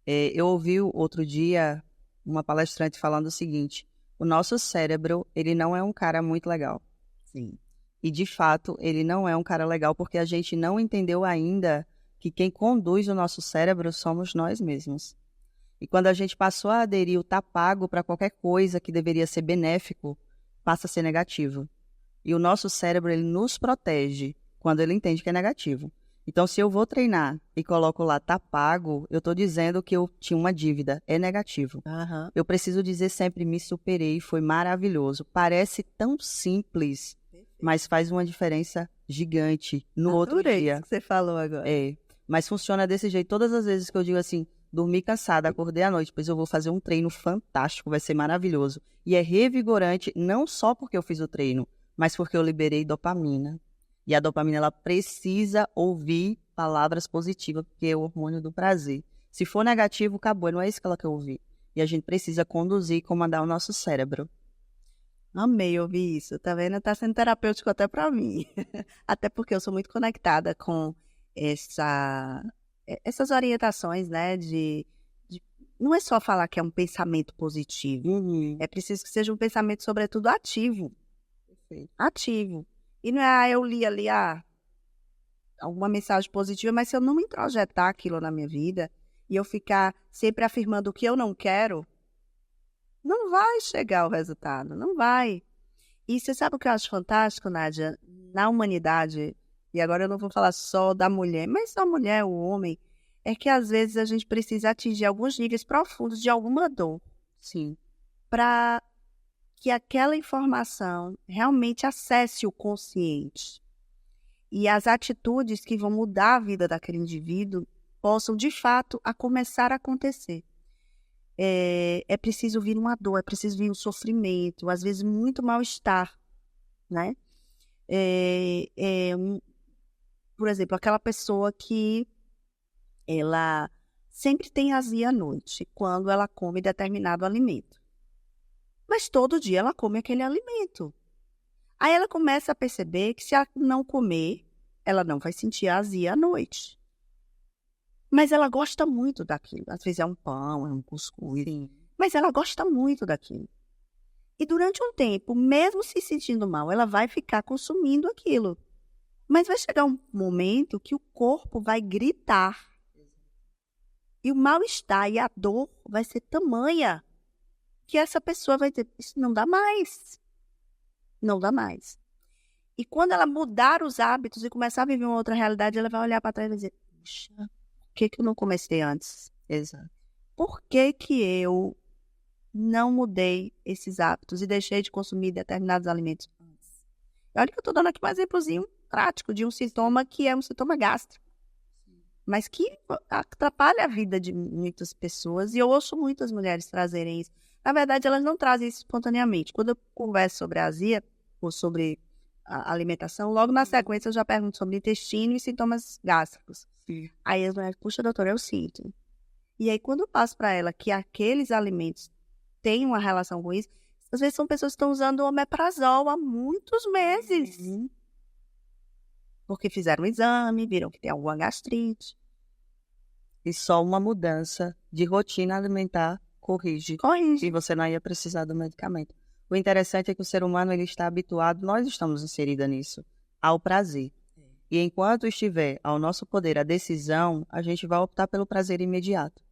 Eu ouvi outro dia uma palestrante falando o seguinte, o nosso cérebro, ele não é um cara muito legal. Sim. E, de fato, ele não é um cara legal porque a gente não entendeu ainda que quem conduz o nosso cérebro somos nós mesmos. E quando a gente passou a aderir o tá pago para qualquer coisa que deveria ser benéfico, passa a ser negativo. E o nosso cérebro, ele nos protege quando ele entende que é negativo. Então, se eu vou treinar e coloco lá, tá pago, eu estou dizendo que eu tinha uma dívida, é negativo. Uhum. Eu preciso dizer sempre, me superei, foi maravilhoso. Parece tão simples, mas faz uma diferença gigante no outro dia. Isso que você falou agora. Mas funciona desse jeito. Todas as vezes que eu digo assim, dormi cansada, acordei à noite, pois eu vou fazer um treino fantástico, vai ser maravilhoso. E é revigorante, não só porque eu fiz o treino, mas porque eu liberei dopamina. E a dopamina, ela precisa ouvir palavras positivas, porque é o hormônio do prazer. Se for negativo, acabou, não é isso que ela quer ouvir. e a gente precisa conduzir e comandar o nosso cérebro. Amei ouvir isso, tá vendo? Tá sendo terapêutico até para mim. Até porque eu sou muito conectada com essas orientações, né? Não é só falar que é um pensamento positivo. É preciso que seja um pensamento, sobretudo, ativo. Perfeito. Ativo. E não é, eu li ali, alguma mensagem positiva, mas se eu não introjetar aquilo na minha vida e eu ficar sempre afirmando o que eu não quero, não vai chegar o resultado, não vai. E você sabe o que eu acho fantástico, Nádia? Na humanidade, e agora eu não vou falar só da mulher, mas da mulher, o homem, é que às vezes a gente precisa atingir alguns níveis profundos de alguma dor. Sim. Para que aquela informação realmente acesse o consciente. E as atitudes que vão mudar a vida daquele indivíduo possam, de fato, começar a acontecer. É preciso vir uma dor, é preciso vir um sofrimento, às vezes muito mal-estar, né? Por exemplo, aquela pessoa que ela sempre tem azia à noite, quando ela come determinado alimento. Mas todo dia ela come aquele alimento. Aí ela começa a perceber que se ela não comer, ela não vai sentir azia à noite. Mas ela gosta muito daquilo. Às vezes é um pão, é um cuscuz. Sim. Mas ela gosta muito daquilo. E durante um tempo, mesmo se sentindo mal, ela vai ficar consumindo aquilo. Mas vai chegar um momento que o corpo vai gritar. E o mal-estar e a dor vai ser tamanha que essa pessoa vai dizer, isso não dá mais. Não dá mais. E quando ela mudar os hábitos e começar a viver uma outra realidade, ela vai olhar para trás e vai dizer, puxa, por que eu não comecei antes? Exato. Por que eu não mudei esses hábitos e deixei de consumir determinados alimentos antes? Olha que eu estou dando aqui um exemplozinho prático de um sintoma que é um sintoma gástrico, mas que atrapalha a vida de muitas pessoas. E eu ouço muitas mulheres trazerem isso. Na verdade, elas não trazem isso espontaneamente. Quando eu converso sobre a azia ou sobre a alimentação, logo na sequência eu já pergunto sobre intestino e sintomas gástricos. Sim. Aí as mulheres, puxa, doutora, eu sinto. E aí, quando eu passo para ela que aqueles alimentos têm uma relação com isso, às vezes são pessoas que estão usando omeprazol há muitos meses. Porque fizeram um exame, viram que tem alguma gastrite. E só uma mudança de rotina alimentar corrige. E você não ia precisar do medicamento. O interessante é que o ser humano ele está habituado, nós estamos inseridos nisso, ao prazer. E enquanto estiver ao nosso poder a decisão, a gente vai optar pelo prazer imediato.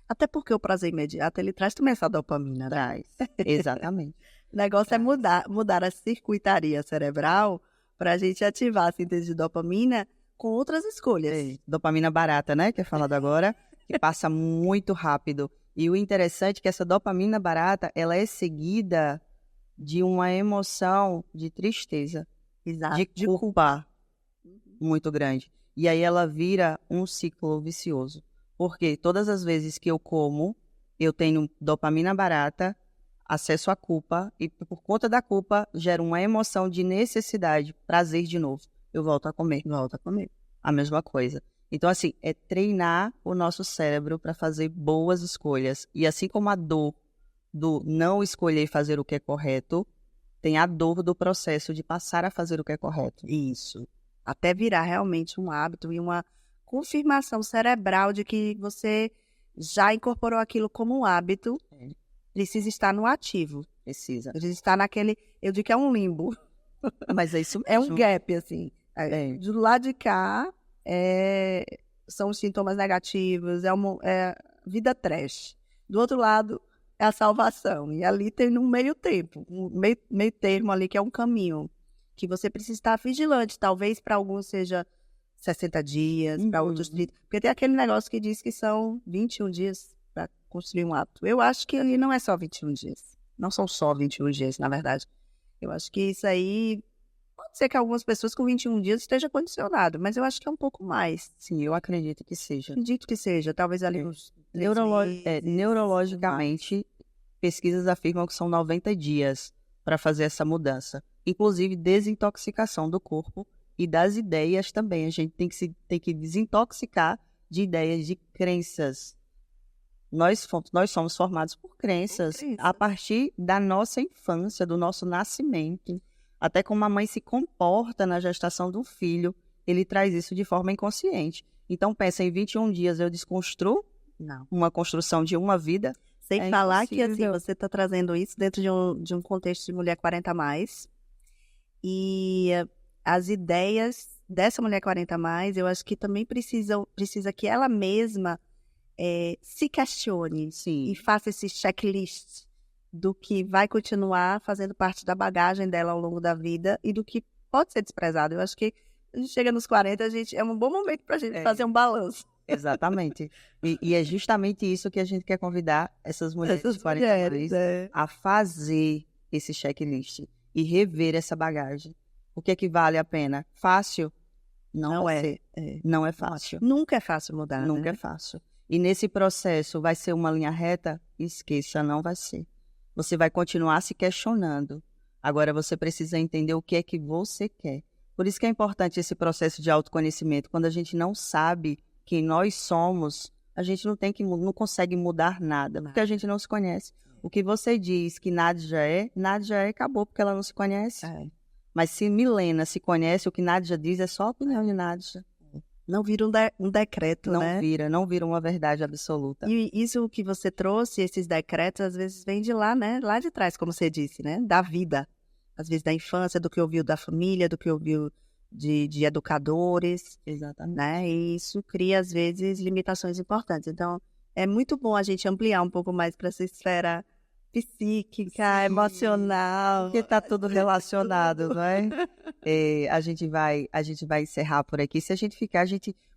Até porque o prazer imediato, ele traz também essa dopamina. Traz. Exatamente. O negócio é mudar a circuitaria cerebral para a gente ativar a síntese de dopamina com outras escolhas. Dopamina barata, né? Que é falado agora, que passa muito rápido. E o interessante é que essa dopamina barata, ela é seguida de uma emoção de tristeza, Exato. de culpa muito grande. E aí ela vira um ciclo vicioso. Porque todas as vezes que eu como, eu tenho dopamina barata, acesso à culpa, e por conta da culpa, gera uma emoção de necessidade, prazer de novo. Eu volto a comer. A mesma coisa. Então, assim, é treinar o nosso cérebro para fazer boas escolhas. E assim como a dor do não escolher fazer o que é correto, tem a dor do processo de passar a fazer o que é correto. Isso. Até virar realmente um hábito e uma confirmação cerebral de que você já incorporou aquilo como um hábito. Precisa estar no ativo. Precisa estar naquele, eu digo que é um limbo. Mas é isso mesmo. É um gap, assim. Do lado de cá, são os sintomas negativos, é vida trash. Do outro lado, é a salvação. E ali tem um meio tempo, um meio termo ali, que é um caminho, que você precisa estar vigilante. Talvez para alguns seja 60 dias, para outros 30. Porque tem aquele negócio que diz que são 21 dias para construir um hábito. Eu acho que ali não é só 21 dias. Não são só 21 dias, na verdade. Eu acho que isso aí... Pode ser que algumas pessoas com 21 dias esteja condicionado, mas eu acho que é um pouco mais. Sim, eu acredito que seja. Acredito que seja. Talvez ali uns... Neurologicamente, pesquisas afirmam que são 90 dias para fazer essa mudança. Inclusive, desintoxicação do corpo e das ideias também. A gente tem que desintoxicar de ideias, de crenças nós somos formados por crenças a partir da nossa infância, do nosso nascimento. Até como a mãe se comporta na gestação do filho, ele traz isso de forma inconsciente. Então, pensa, em 21 dias eu desconstruo uma construção de uma vida. Sem falar que assim, você está trazendo isso dentro de um contexto de mulher 40+. E as ideias dessa mulher 40+, eu acho que também precisa que ela mesma se questione e faça esse checklist do que vai continuar fazendo parte da bagagem dela ao longo da vida e do que pode ser desprezado. Eu acho que a gente chega nos 40, é um bom momento para a gente fazer um balanço. Exatamente. E é justamente isso que a gente quer convidar essas mulheres de 40+ a fazer esse checklist e rever essa bagagem. O que é que vale a pena? Fácil? Não é. Não é fácil. Nunca é fácil mudar. Nunca é fácil. E nesse processo vai ser uma linha reta? Esqueça, não vai ser. Você vai continuar se questionando. Agora você precisa entender o que é que você quer. Por isso que é importante esse processo de autoconhecimento. Quando a gente não sabe quem nós somos, a gente não consegue mudar nada, porque a gente não se conhece. O que você diz que Nádia é, acabou, porque ela não se conhece. Mas se Milena se conhece, o que Nádia diz é só a opinião de Nádia. Não vira um decreto, né? Não vira uma verdade absoluta. E isso que você trouxe, esses decretos, às vezes vem de lá, né? Lá de trás, como você disse, né? Da vida. Às vezes da infância, do que ouviu da família, do que ouviu de educadores. Exatamente. Né? E isso cria, às vezes, limitações importantes. Então, é muito bom a gente ampliar um pouco mais para essa esfera psíquica, emocional. Porque está tudo relacionado, não é? A gente vai encerrar por aqui. Se a gente ficar,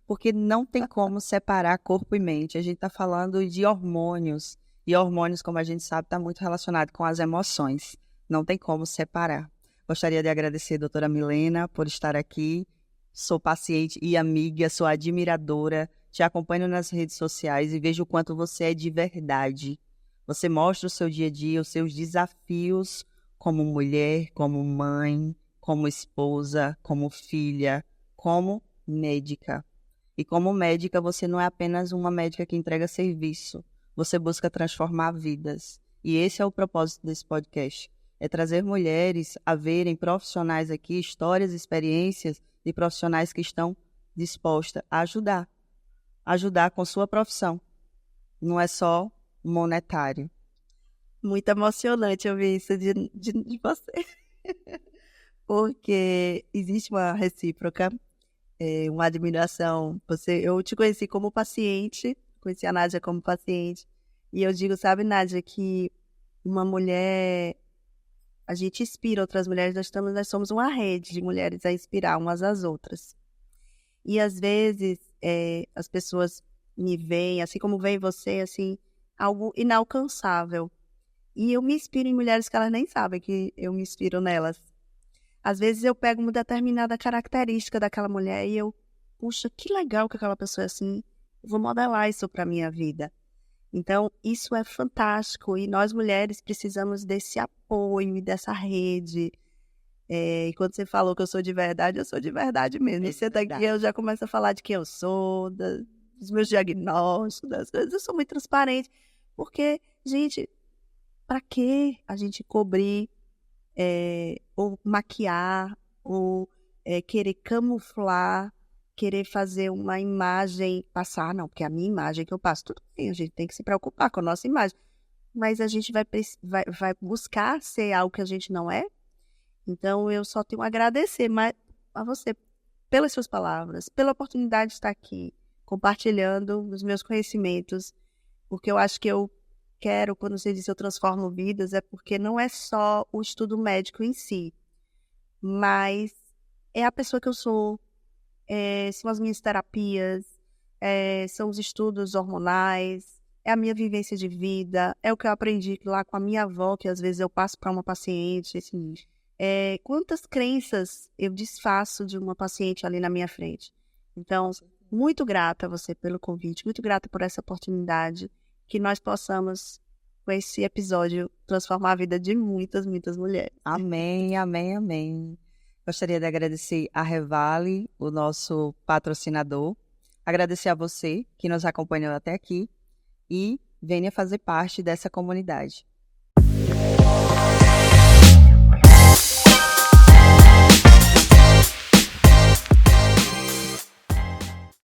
porque não tem como separar corpo e mente. A gente está falando de hormônios. E hormônios, como a gente sabe, está muito relacionado com as emoções. Não tem como separar. Gostaria de agradecer a doutora Milena por estar aqui. Sou paciente e amiga, sou admiradora. Te acompanho nas redes sociais e vejo o quanto você é de verdade. Você mostra o seu dia a dia, os seus desafios como mulher, como mãe, como esposa, como filha, como médica. E como médica, você não é apenas uma médica que entrega serviço. Você busca transformar vidas. E esse é o propósito desse podcast. É trazer mulheres a verem profissionais aqui, histórias, experiências de profissionais que estão dispostas a ajudar. Ajudar com sua profissão. Não é só monetário. Muito emocionante ouvir isso de você. Porque existe uma recíproca, uma admiração. Eu te conheci como paciente, conheci a Nádia como paciente. E eu digo, sabe, Nádia, que uma mulher... A gente inspira outras mulheres, nós somos uma rede de mulheres a inspirar umas às outras. E às vezes as pessoas me veem, assim como vem você, assim, algo inalcançável. E eu me inspiro em mulheres que elas nem sabem que eu me inspiro nelas. Às vezes eu pego uma determinada característica daquela mulher e eu, puxa, que legal que aquela pessoa é assim, eu vou modelar isso para minha vida. Então, isso é fantástico e nós mulheres precisamos desse apoio e dessa rede. E quando você falou que eu sou de verdade mesmo. Você daqui eu já começo a falar de quem eu sou, dos meus diagnósticos, das coisas. Eu sou muito transparente, porque, gente, para que a gente cobrir, ou maquiar, ou querer camuflar, querer fazer uma imagem, passar, não, porque a minha imagem que eu passo, tudo bem, a gente tem que se preocupar com a nossa imagem, mas a gente vai buscar ser algo que a gente não é. Então, eu só tenho a agradecer a você pelas suas palavras, pela oportunidade de estar aqui, compartilhando os meus conhecimentos, porque eu acho que eu quero, quando você diz eu transformo vidas, é porque não é só o estudo médico em si, mas é a pessoa que eu sou, são as minhas terapias, são os estudos hormonais, é a minha vivência de vida, é o que eu aprendi lá com a minha avó, que às vezes eu passo para uma paciente, assim, quantas crenças eu desfaço de uma paciente ali na minha frente. Então, muito grata a você pelo convite, muito grata por essa oportunidade, que nós possamos, com esse episódio, transformar a vida de muitas, muitas mulheres. Amém, amém, amém. Gostaria de agradecer a Revale, o nosso patrocinador. Agradecer a você que nos acompanhou até aqui. E venha fazer parte dessa comunidade.